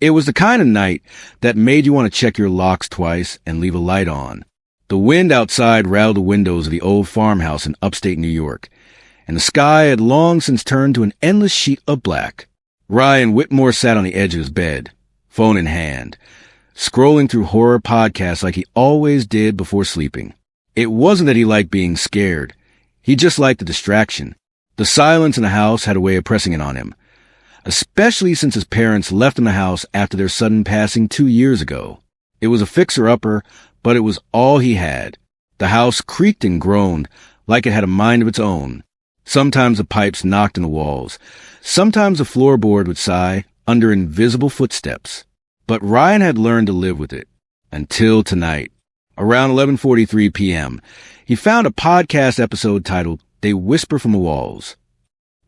It was the kind of night that made you want to check your locks twice and leave a light on. The wind outside rattled the windows of the old farmhouse in upstate New York, and the sky had long since turned to an endless sheet of black. Ryan Whitmore sat on the edge of his bed, phone in hand, scrolling through horror podcasts like he always did before sleeping. It wasn't that he liked being scared. He just liked the distraction. The silence in the house had a way of pressing it on him, especially since his parents left him the house after their sudden passing 2 years ago. It was a fixer-upper, but it was all he had. The house creaked and groaned like it had a mind of its own. Sometimes the pipes knocked in the walls. Sometimes the floorboard would sigh under invisible footsteps. But Ryan had learned to live with it. Until tonight. Around 11:43 p.m., he found a podcast episode titled, "They Whisper from the Walls."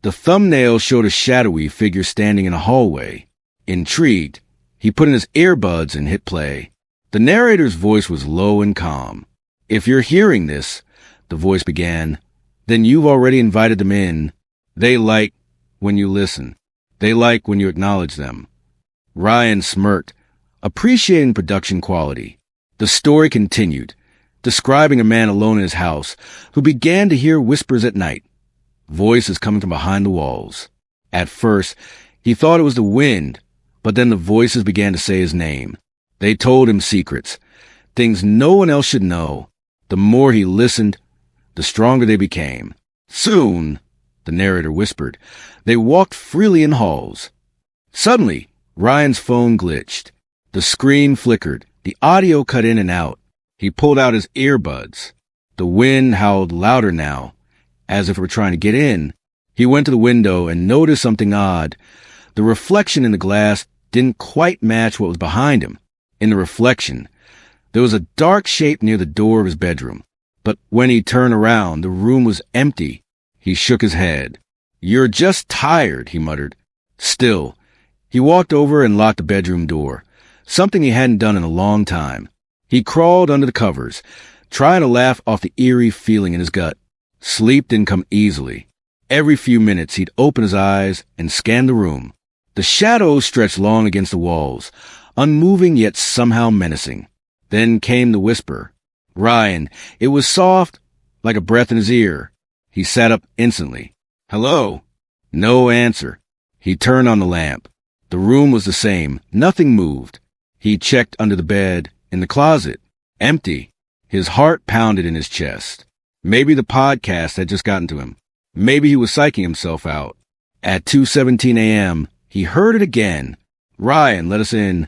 The thumbnail showed a shadowy figure standing in a hallway. Intrigued, he put in his earbuds and hit play. The narrator's voice was low and calm. "If you're hearing this," the voice began, "then you've already invited them in. They like when you listen. They like when you acknowledge them." Ryan smirked, appreciating production quality. The story continued, describing a man alone in his house who began to hear whispers at night, voices coming from behind the walls. At first, he thought it was the wind, but then the voices began to say his name. They told him secrets, things no one else should know. The more he listened, the stronger they became. Soon, the narrator whispered, they walked freely in halls. Suddenly, Ryan's phone glitched. The screen flickered. The audio cut in and out. He pulled out his earbuds. The wind howled louder now, as if it were trying to get in. He went to the window and noticed something odd. The reflection in the glass didn't quite match what was behind him. In the reflection, there was a dark shape near the door of his bedroom. But when he turned around, the room was empty. He shook his head. "You're just tired," he muttered. Still, he walked over and locked the bedroom door, something he hadn't done in a long time. He crawled under the covers, trying to laugh off the eerie feeling in his gut. Sleep didn't come easily. Every few minutes, he'd open his eyes and scan the room. The shadows stretched long against the walls, unmoving yet somehow menacing. Then came the whisper. Ryan. It was soft, like a breath in his ear. He sat up instantly. "Hello?" No answer. He turned on the lamp. The room was the same. Nothing moved. He checked under the bed, in the closet. Empty. His heart pounded in his chest. Maybe the podcast had just gotten to him. Maybe he was psyching himself out. At 2:17 a.m., he heard it again. "Ryan, let us in."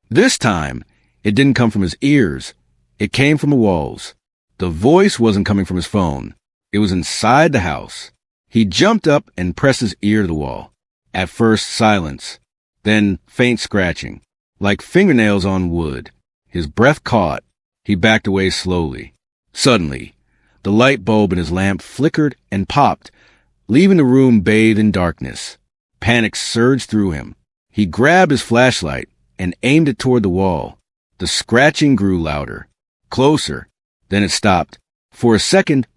This time, it didn't come from his ears. It came from the walls. The voice wasn't coming from his phone. It was inside the house. He jumped up and pressed his ear to the wall. At first, silence. Then faint scratching, like fingernails on wood. His breath caught. He backed away slowly. Suddenly, the light bulb in his lamp flickered and popped, leaving the room bathed in darkness. Panic surged through him. He grabbed his flashlight and aimed it toward the wall. The scratching grew louder, closer. Then it stopped. For a second,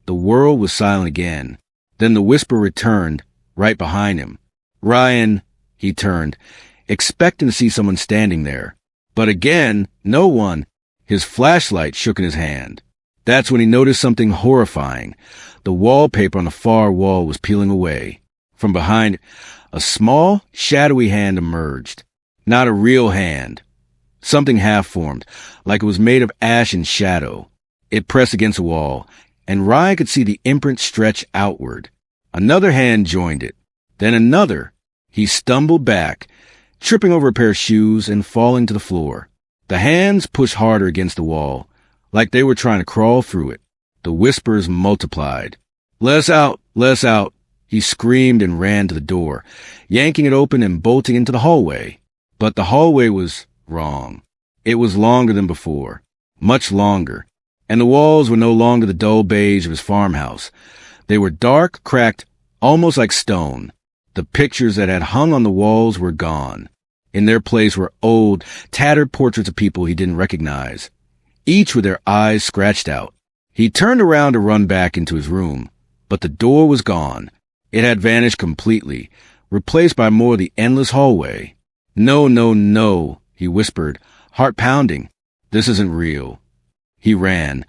the world was silent again. Then the whisper returned, right behind him. "Ryan," he turned, expecting to see someone standing there. But again, no one. His flashlight shook in his hand. That's when he noticed something horrifying. The wallpaper on the far wall was peeling away. From behind, a small, shadowy hand emerged. Not a real hand. Something half-formed, like it was made of ash and shadow. It pressed against the wall, and Ryan could see the imprint stretch outward. Another hand joined it. Then another. He stumbled back, tripping over a pair of shoes and falling to the floor. The hands pushed harder against the wall, like they were trying to crawl through it. The whispers multiplied. "Let us out! Let us out!" He screamed and ran to the door, yanking it open and bolting into the hallway. But the hallway was wrong. It was longer than before, much longer, and the walls were no longer the dull beige of his farmhouse. They were dark, cracked, almost like stone. The pictures that had hung on the walls were gone. In their place were old, tattered portraits of people he didn't recognize, each with their eyes scratched out. He turned around to run back into his room, but the door was gone. It had vanished completely, replaced by more of the endless hallway. No, no, no, he whispered, heart pounding. This isn't real. He ran,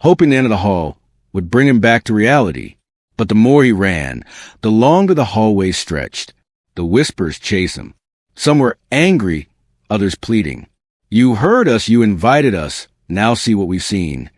hoping the end of the hall would bring him back to reality. But the more he ran, the longer the hallway stretched. The whispers chased him. Some were angry, others pleading. You heard us, you invited us. Now see what we've seen.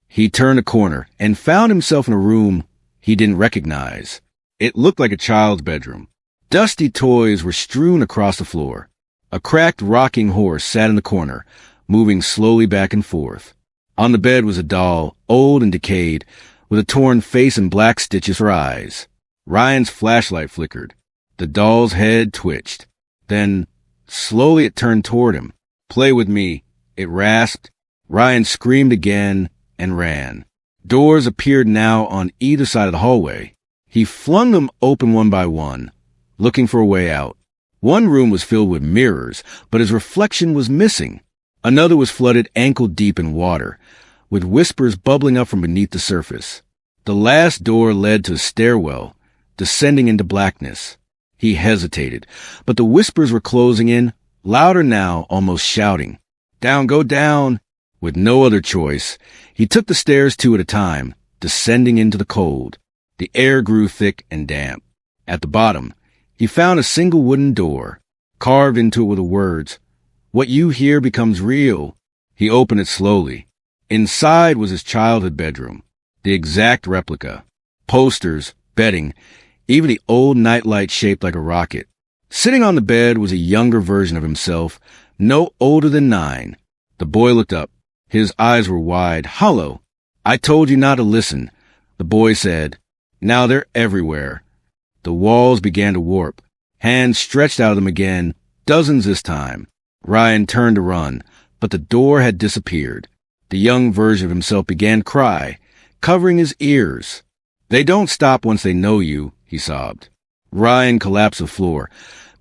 He turned a corner and found himself in a room he didn't recognize. It looked like a child's bedroom. Dusty toys were strewn across the floor. A cracked rocking horse sat in the corner, moving slowly back and forth. On the bed was a doll, old and decayed, with a torn face and black stitches for eyes. Ryan's flashlight flickered. The doll's head twitched. Then, slowly it turned toward him. Play with me, it rasped. Ryan screamed again and ran. Doors appeared now on either side of the hallway. He flung them open one by one, looking for a way out. One room was filled with mirrors, but his reflection was missing. Another was flooded ankle-deep in water, with whispers bubbling up from beneath the surface. The last door led to a stairwell, descending into blackness. He hesitated, but the whispers were closing in, louder now, almost shouting. Down, go down! With no other choice, he took the stairs two at a time, descending into the cold. The air grew thick and damp. At the bottom, he found a single wooden door. Carved into it were the words, "What you hear becomes real." He opened it slowly. Inside was his childhood bedroom, the exact replica. Posters, bedding, even the old nightlight shaped like a rocket. Sitting on the bed was a younger version of himself, no older than 9. The boy looked up. His eyes were wide, hollow. "I told you not to listen," the boy said. "Now they're everywhere." The walls began to warp. Hands stretched out of them again, dozens this time. Ryan turned to run, but the door had disappeared. The young version of himself began to cry, covering his ears. "They don't stop once they know you," he sobbed. Ryan collapsed to the floor,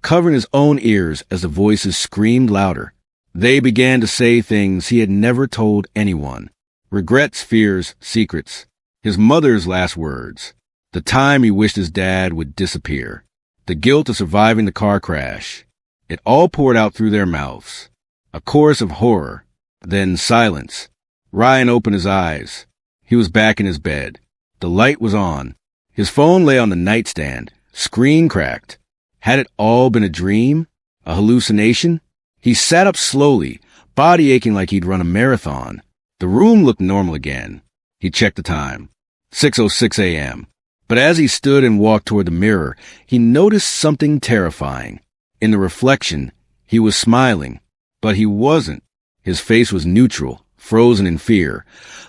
covering his own ears as the voices screamed louder. They began to say things he had never told anyone. Regrets, fears, secrets. His mother's last words. The time he wished his dad would disappear. The guilt of surviving the car crash. It all poured out through their mouths. A chorus of horror. Then silence. Ryan opened his eyes. He was back in his bed. The light was on. His phone lay on the nightstand. Screen cracked. Had it all been a dream? A hallucination? He sat up slowly, body aching like he'd run a marathon. The room looked normal again. He checked the time. 6:06 a.m. But as he stood and walked toward the mirror, he noticed something terrifying. In the reflection, he was smiling, but he wasn't. His face was neutral, frozen in fear,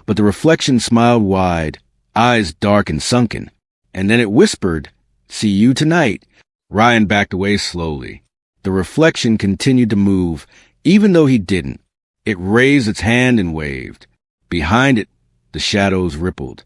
but the reflection smiled wide, eyes dark and sunken. And then it whispered, "See you tonight." Ryan backed away slowly. The reflection continued to move, even though he didn't. It raised its hand and waved. Behind it, the shadows rippled.